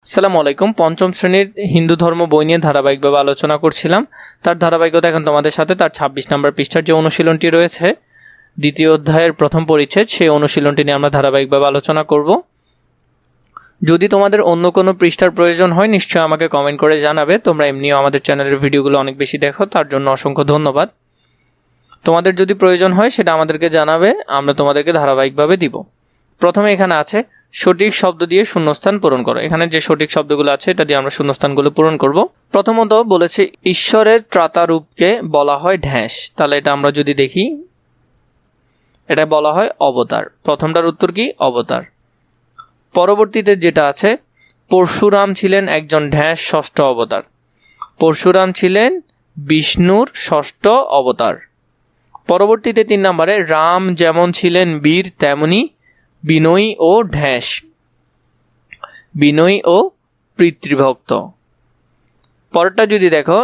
আসসালামু আলাইকুম। পঞ্চম শ্রেণীর হিন্দু ধর্ম বই নিয়ে ধারাবাহিকভাবে আলোচনা করছিলাম। তার ধারাবাহিকতা এখন তোমাদের সাথে তার 26 নম্বর পৃষ্ঠার যে অনুশীলনটি রয়েছে দ্বিতীয় অধ্যায়ের প্রথম পরিচ্ছেদ, সেই অনুশীলনটি নিয়ে আমরা ধারাবাহিকভাবে আলোচনা করব। যদি তোমাদের অন্য কোনো পৃষ্ঠার প্রয়োজন হয় নিশ্চয়ই আমাকে কমেন্ট করে জানাবে। তোমরা এমনিও আমাদের চ্যানেলের ভিডিওগুলো অনেক বেশি দেখো, তার জন্য অসংখ্য ধন্যবাদ। তোমাদের যদি প্রয়োজন হয় সেটা আমাদেরকে জানাবে, আমরা তোমাদেরকে ধারাবাহিকভাবে দিব। প্রথমে এখানে আছে সঠিক শব্দ দিয়ে শূন্যস্থান পূরণ করো। এখানে যে সঠিক শব্দগুলো আছে এটা দিয়ে আমরা শূন্যস্থানগুলো পূরণ করব। প্রথমত বলেছে ঈশ্বরের ত্রাতারূপকে বলা হয় ঢ্যাঁস। তাহলে এটা আমরা যদি দেখি, এটা বলা হয় অবতার। প্রথমটার উত্তর কি? অবতার। পরবর্তীতে যেটা আছে, পরশুরাম ছিলেন একজন ঢ্যাঁস ষষ্ঠ অবতার। পরশুরাম ছিলেন বিষ্ণুর ষষ্ঠ অবতার। পরবর্তীতে 3 নম্বরে, রাম যেমন ছিলেন বীর তেমনি বিনয়ী ও ঢ্যাঁস। বিনয়ী ও পিতৃভক্ত। পরেরটা যদি দেখো,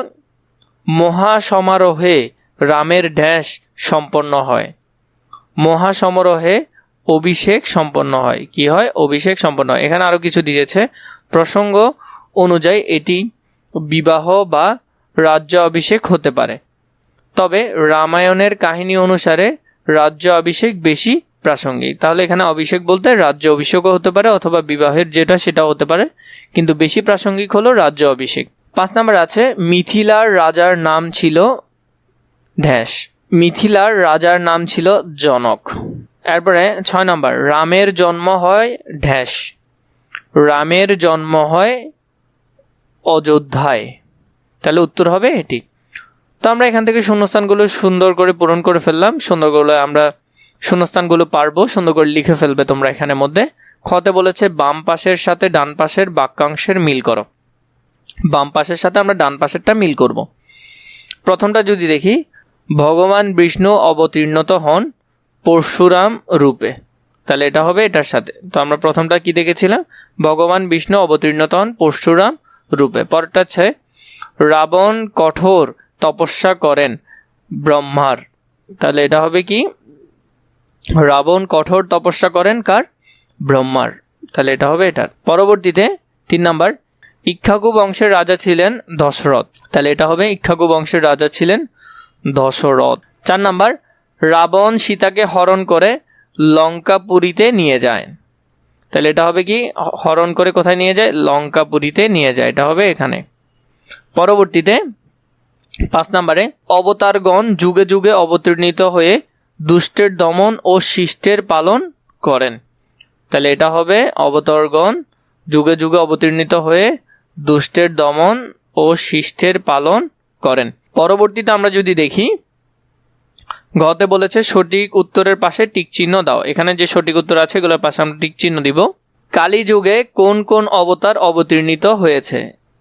মহাসমারোহে রামের ঢ্যাঁস সম্পন্ন হয়। মহাসমারোহে অভিষেক সম্পন্ন হয়। কি হয়? অভিষেক সম্পন্ন হয়। এখানে আরও কিছু দিয়েছে। প্রসঙ্গ অনুযায়ী এটি বিবাহ বা রাজ্য অভিষেক হতে পারে, তবে রামায়ণের কাহিনী অনুসারে রাজ্য অভিষেক বেশি প্রাসঙ্গিক। তাহলে এখানে অভিষেক বলতে রাজ্য অভিষেকও হতে পারে অথবা বিবাহের যেটা সেটাও হতে পারে, কিন্তু বেশি প্রাসঙ্গিক হলো রাজ্য অভিষেক। 5 নম্বর আছে, মিথিলার রাজার নাম ছিল ঢ্যাঁস। মিথিলার রাজার নাম ছিল জনক। এরপরে 6 নম্বর, রামের জন্ম হয় ঢ্যাঁস। রামের জন্ম হয় অযোধ্যায়। তাহলে উত্তর হবে এটি। তো আমরা এখান থেকে শূন্যস্থানগুলো সুন্দর করে পূরণ করে ফেললাম। সুন্দর করে আমরা শূন্যস্থানগুলো পারবো, সুন্দর করে লিখে ফেলবে তোমরা এখানের মধ্যে। খতে বলেছে বাম পাশের সাথে ডান পাশের বাক্যাংশের মিল করো। বাম পাশের সাথে আমরা ডান পাশেরটা মিল করব। প্রথমটা যদি দেখি, ভগবান বিষ্ণু অবতীর্ণত হন পরশুরাম রূপে। তাহলে এটা হবে এটার সাথে। তো আমরা প্রথমটা কি দেখেছিলাম? ভগবান বিষ্ণু অবতীর্ণত হন পরশুরাম রূপে। পরেরটা আছে, রাবণ কঠোর তপস্যা করেন ব্রহ্মার। তাহলে এটা হবে কি? রাবণ কঠোর তপস্যা করেন কার? ব্রহ্মার। তাহলে এটা হবে এটার। পরবর্তীতে 3 নম্বর, ইক্ষ্বাকু বংশের রাজা ছিলেন দশরথ। তাহলে এটা হবে ইক্ষ্বাকু বংশের রাজা ছিলেন দশরথ। 4 নম্বর, রাবণ সীতাকে হরণ করে লঙ্কাপুরীতে নিয়ে যায়। তাহলে এটা হবে কি? হরণ করে কোথায় নিয়ে যায়? লঙ্কাপুরীতে নিয়ে যায়। এটা হবে এখানে। পরবর্তীতে 5 নম্বরে, অবতারগণ যুগে যুগে অবতীর্ণিত হয়ে দুষ্টের দমন ও শিষ্টের পালন করেন। তাহলে এটা হবে অবতারগণ যুগে যুগে অবতীর্ণিত হয়ে দুষ্টের দমন ও শিষ্টের পালন করেন। পরবর্তীতে আমরা যদি দেখি, ঘতে বলেছে সঠিক উত্তরের পাশে টিক চিহ্ন দাও। এখানে যে সঠিক উত্তর আছে এগুলোর পাশে আমরা টিক চিহ্ন দিব। কালী যুগে কোন কোন অবতার অবতীর্ণিত হয়েছে?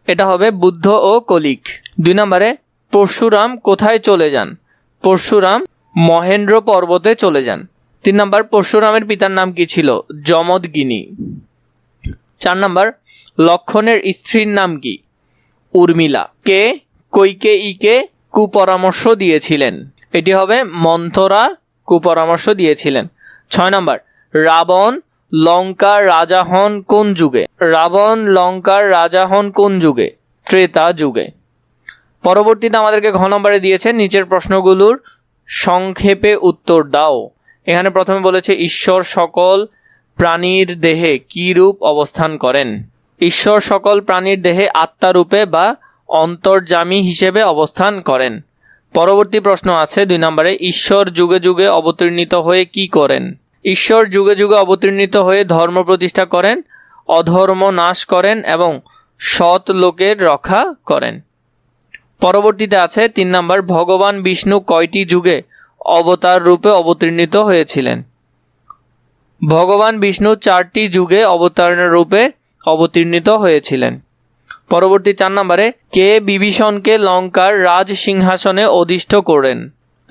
এটা হবে বুদ্ধ ও কলিক। 2 নম্বরে, পরশুরাম কোথায় চলে যান? পরশুরাম মহেন্দ্র পর্বতে চলে যান। 3 নম্বর, পরশুরামের পিতার নাম কি ছিল? যমদগিনী। 4 নম্বর, লক্ষণের স্ত্রীর নাম কি? উর্মিলা। কে কৈকেয়ীকে কুপরামর্শ দিয়েছিলেন? এটি হবে মন্থরা কুপরামর্শ দিয়েছিলেন। 6 নম্বর, রাবণ লঙ্কার রাজা হন কোন যুগে? রাবণ লঙ্কার রাজা হন কোন যুগে? ত্রেতা যুগে। পরবর্তীতে আমাদেরকে ঘ নম্বরে দিয়েছে নিচের প্রশ্নগুলোর সংক্ষেপে উত্তর দাও। এখানে প্রথমে বলেছে ঈশ্বর সকল প্রাণীর দেহে কি রূপ অবস্থান করেন? ঈশ্বর সকল প্রাণীর দেহে আত্মারূপে বা অন্তর্যামী হিসেবে অবস্থান করেন। পরবর্তী প্রশ্ন আছে 2 নম্বরে, ঈশ্বর যুগে যুগে অবতীর্ণিত হয়ে কি করেন? ঈশ্বর যুগে যুগে অবতীর্ণিত হয়ে ধর্ম প্রতিষ্ঠা করেন, অধর্ম নাশ করেন এবং সৎ লোকের রক্ষা করেন। পরবর্তীতে আছে 3 নম্বর, ভগবান বিষ্ণু কয়টি যুগে অবতার রূপে অবতীর্ণিত হয়েছিলেন? ভগবান বিষ্ণু 4টি যুগে অবতার রূপে অবতীর্ণিত হয়েছিলেন। পরবর্তী 4 নম্বরে, কে বিভীষণকে লঙ্কার রাজ সিংহাসনে অধিষ্ঠ করেন?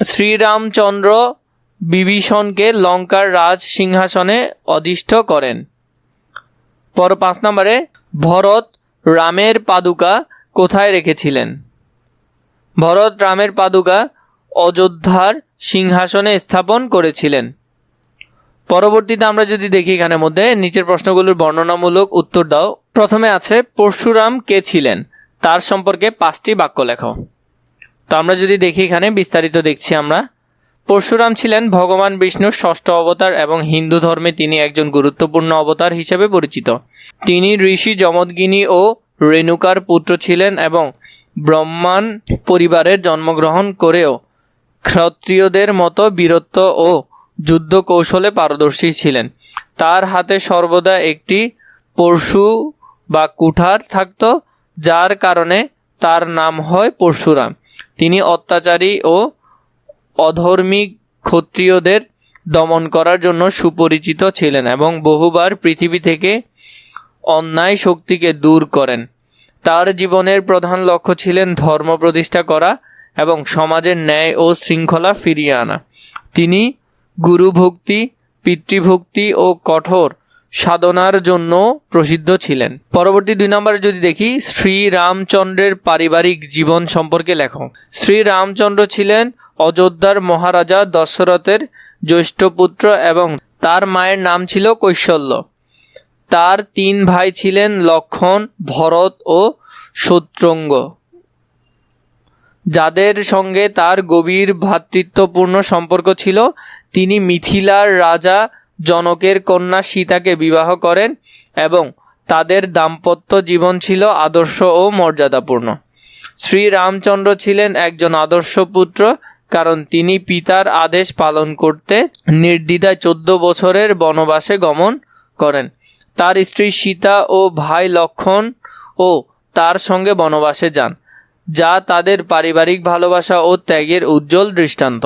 শ্রীরামচন্দ্র বিভীষণকে লঙ্কার রাজ সিংহাসনে অধিষ্ঠ করেন। 5 নম্বরে, ভরত রামের পাদুকা কোথায় রেখেছিলেন? ভরত রামের পাদুকা অযোধ্যার সিংহাসনে স্থাপন করেছিলেন। পরবর্তীতে আমরা যদি দেখি এখানের মধ্যে নিচের প্রশ্নগুলোর বর্ণনামূলক উত্তর দাও। প্রথমে আছে পরশুরাম কে ছিলেন, তার সম্পর্কে 5টি বাক্য লেখো। তো আমরা যদি দেখি এখানে বিস্তারিত দেখছি আমরা। পরশুরাম ছিলেন ভগবান বিষ্ণুর ষষ্ঠ অবতার এবং হিন্দু ধর্মে তিনি একজন গুরুত্বপূর্ণ অবতার হিসেবে পরিচিত। তিনি ঋষি যমদগ্নি ও রেণুকার পুত্র ছিলেন এবং ব্রাহ্মণ পরিবারের জন্মগ্রহণ করেও ক্ষত্রিয়দের মতো বীরত্ব ও যুদ্ধ কৌশলে পারদর্শী ছিলেন। তার হাতে সর্বদা একটি পরশু বা কুঠার থাকত, যার কারণে তার নাম হয় পরশুরাম। তিনি অত্যাচারী ও অধর্মী ক্ষত্রিয়দের দমন করার জন্য সুপরিচিত ছিলেন এবং বহুবার পৃথিবী থেকে অন্যায় শক্তিকে দূর করেন। তার জীবনের প্রধান লক্ষ্য ছিলেন ধর্ম প্রতিষ্ঠা করা এবং সমাজের ন্যায় ও শৃঙ্খলা ফিরিয়ে আনা। তিনি গুরুভক্তি, পিতৃভক্তি ও কঠোর সাধনার জন্য প্রসিদ্ধ ছিলেন। পরবর্তী 2 নম্বরে যদি দেখি, শ্রীরামচন্দ্রের পারিবারিক জীবন সম্পর্কে লেখো। শ্রীরামচন্দ্র ছিলেন অযোধ্যার মহারাজা দশরথের জ্যেষ্ঠ পুত্র এবং তার মায়ের নাম ছিল কৌশল্য। তার 3 ভাই ছিলেন লক্ষ্মণ, ভরত ও শত্রুঘ্ন, যাদের সঙ্গে তার গভীর ভ্রাতৃত্বপূর্ণ সম্পর্ক ছিল। তিনি মিথিলার রাজা জনকের কন্যা সীতাকে বিবাহ করেন এবং তাদের দাম্পত্য জীবন ছিল আদর্শ ও মর্যাদাপূর্ণ। শ্রীরামচন্দ্র ছিলেন একজন আদর্শ পুত্র, কারণ তিনি পিতার আদেশ পালন করতে নির্দ্বিধায় 14 বছরের বনবাসে গমন করেন। তার স্ত্রী সীতা ও ভাই লক্ষ্মণ ও তার সঙ্গে বনবাসে যান, যা তাদের পারিবারিক ভালোবাসা ও ত্যাগের উজ্জ্বল দৃষ্টান্ত।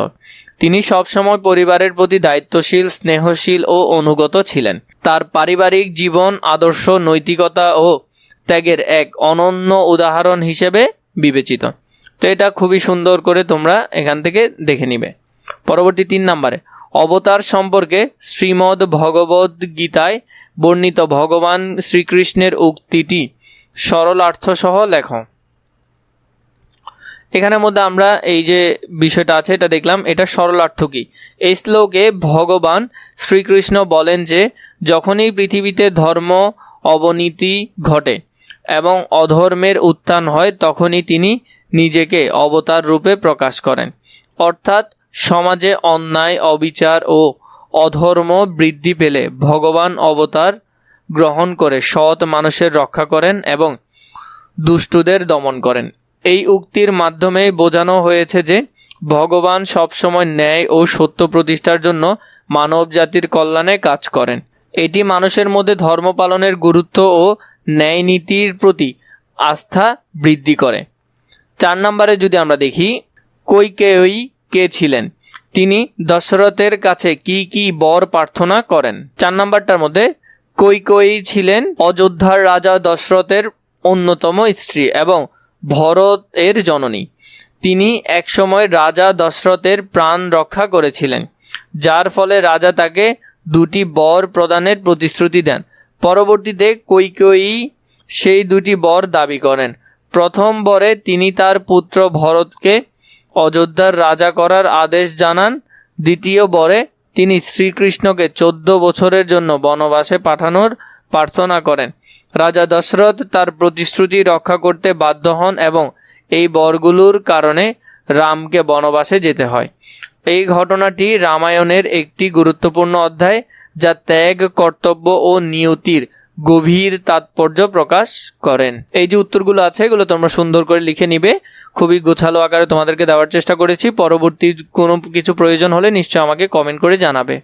তিনি সবসময় পরিবারের প্রতি দায়িত্বশীল, স্নেহশীল ও অনুগত ছিলেন। তার পারিবারিক জীবন আদর্শ, নৈতিকতা ও ত্যাগের এক অনন্য উদাহরণ হিসেবে বিবেচিত। তো এটা খুবই সুন্দর করে তোমরা এখান থেকে দেখে নিবে। পরবর্তী 3 নম্বরে, অবতার সম্পর্কে শ্রীমদ্ ভগবদ গীতায় বর্ণিত ভগবান শ্রীকৃষ্ণের উক্তিটি সরলার্থসহ লেখো। এখানের মধ্যে আমরা এই যে বিষয়টা আছে এটা দেখলাম, এটা সরলার্থ কি। এই শ্লোকে ভগবান শ্রীকৃষ্ণ বলেন যে যখনই পৃথিবীতে ধর্ম অবনতি ঘটে এবং অধর্মের উত্থান হয়, তখনই তিনি নিজেকে অবতার রূপে প্রকাশ করেন। অর্থাৎ সমাজে অন্যায়, অবিচার ও অধর্ম বৃদ্ধি পেলে ভগবান অবতার গ্রহণ করে সৎ মানুষের রক্ষা করেন এবং দুষ্টদের দমন করেন। এই উক্তির মাধ্যমে বোঝানো হয়েছে যে ভগবান সবসময় ন্যায় ও সত্য প্রতিষ্ঠার জন্য মানব জাতির কল্যাণে কাজ করেন। এটি মানুষের মধ্যে ধর্ম পালনের গুরুত্ব ও ন্যায় নীতির প্রতি আস্থা বৃদ্ধি করে। 4 নম্বরে যদি আমরা দেখি, কৈকেয়ী কে ছিলেন, তিনি দশরথের কাছে কি কি বর প্রার্থনা করেন। 4 নম্বরটার মধ্যে কৈকেয়ী ছিলেন অযোধ্যার রাজা দশরথের অন্যতম স্ত্রী এবং ভরত এর জননী। তিনি একসময় রাজা দশরথের প্রাণ রক্ষা করেছিলেন, যার ফলে রাজা তাকে 2টি বর প্রদানের প্রতিশ্রুতি দেন। পরবর্তীতে কৈকেয়ী সেই 2টি বর দাবি করেন। প্রথম বরে তিনি তার পুত্র ভরতকে অযোধ্যার রাজা করার আদেশ জানান। দ্বিতীয় বরে তিনি শ্রীকৃষ্ণকে 14 বছরের জন্য বনবাসে পাঠানোর প্রার্থনা করেন। রাজা দশরথ তার প্রতিশ্রুতি রক্ষা করতে বাধ্য হন এবং এই বরগুলোর কারণে রামকে বনবাসে যেতে হয়। এই ঘটনাটি রামায়ণের একটি গুরুত্বপূর্ণ অধ্যায়, যা ত্যাগ, কর্তব্য ও নিয়তির গভীর তাৎপর্য প্রকাশ করেন। এই যে উত্তরগুলো আছে এগুলো তোমরা সুন্দর করে লিখে নিবে। খুবই গোছালো আকারে তোমাদেরকে দেওয়ার চেষ্টা করেছি। পরবর্তী কোনো কিছু প্রয়োজন হলে নিশ্চয় আমাকে কমেন্ট করে জানাবে।